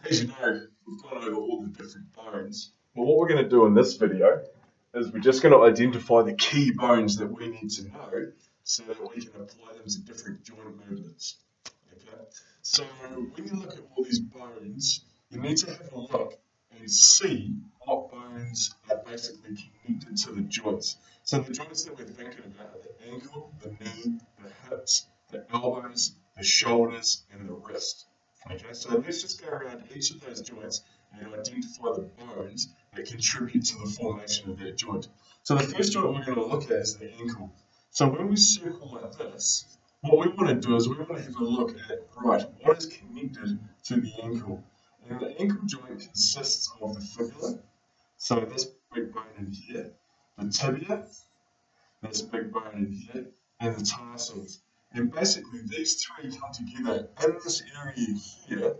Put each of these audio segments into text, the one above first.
As you know, we've gone over all the different bones. But what we're going to do in this video is we're just going to identify the key bones that we need to know so that we can apply them to different joint movements. Okay? So when you look at all these bones, you need to have a look and see what bones are basically connected to the joints. So the joints that we're thinking about are the ankle, the knee, the hips, the elbows, the shoulders, and the wrist. Okay, so let's just go around each of those joints and identify the bones that contribute to the formation of that joint. So the first joint we're going to look at is the ankle. So when we circle like this, what we want to do is we want to have a look at, right, what is connected to the ankle? And the ankle joint consists of the fibula, so this big bone in here, the tibia, this big bone in here, and the tarsals. And basically these three come together in this area here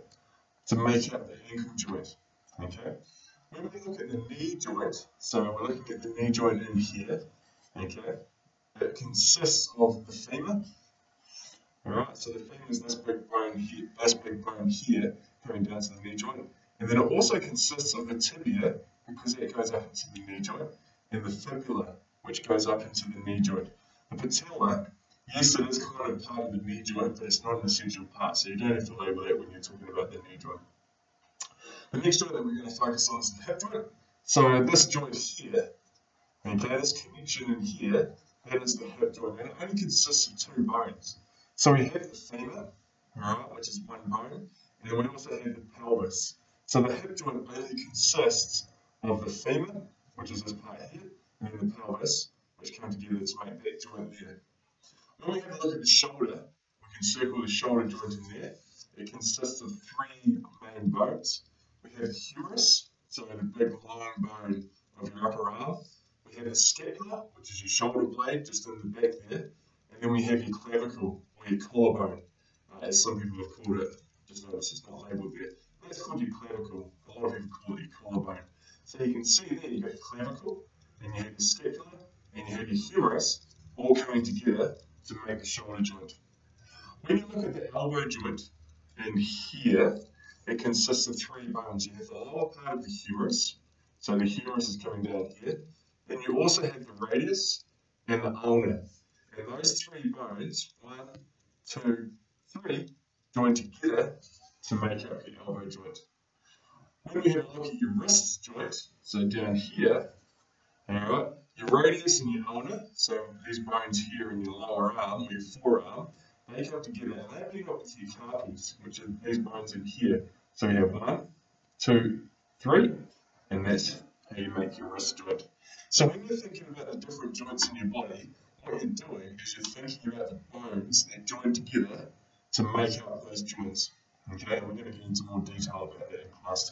to make up the ankle joint. Okay? When we look at the knee joint, so we're looking at the knee joint in here, okay? It consists of the femur. Alright, so the femur is this big bone here, coming down to the knee joint. And then it also consists of the tibia, because it goes up into the knee joint, and the fibula, which goes up into the knee joint. The patella, yes, it is kind of part of the knee joint, but it's not an essential part, so you don't have to label that when you're talking about the knee joint. The next joint that we're going to focus on is the hip joint. So this joint here, okay, this connection in here, that is the hip joint, and it only consists of two bones. So we have the femur, alright, which is one bone, and then we also have the pelvis. So the hip joint only consists of the femur, which is this part here, and then the pelvis, which come together to make that joint there. When we have a look at the shoulder, we can circle the shoulder joint in there. It consists of three main bones. We have the humerus, so the big long bone of your upper arm. We have the scapula, which is your shoulder blade just in the back there. And then we have your clavicle, or your collarbone, as some people have called it. Just notice it's not labelled there. That's called your clavicle. A lot of people call it your collarbone. So you can see there you've got your clavicle, and you have your scapula, and you have your humerus, all coming together to make the shoulder joint. When you look at the elbow joint in here, it consists of three bones. You have the lower part of the humerus, so the humerus is coming down here. Then you also have the radius and the ulna. And those three bones, 1, 2, 3, join together to make up your elbow joint. When we have a look at your wrist joint, so down here, alright, your radius and your ulna, so these bones here in your lower arm or your forearm, they come together and they meet up with your carpals, which are these bones in here. So you have 1, 2, 3, and that's how you make your wrist joint. So when you're thinking about the different joints in your body, what you're doing is you're thinking about the bones that join together to make up those joints. Okay, and we're going to get into more detail about that in class.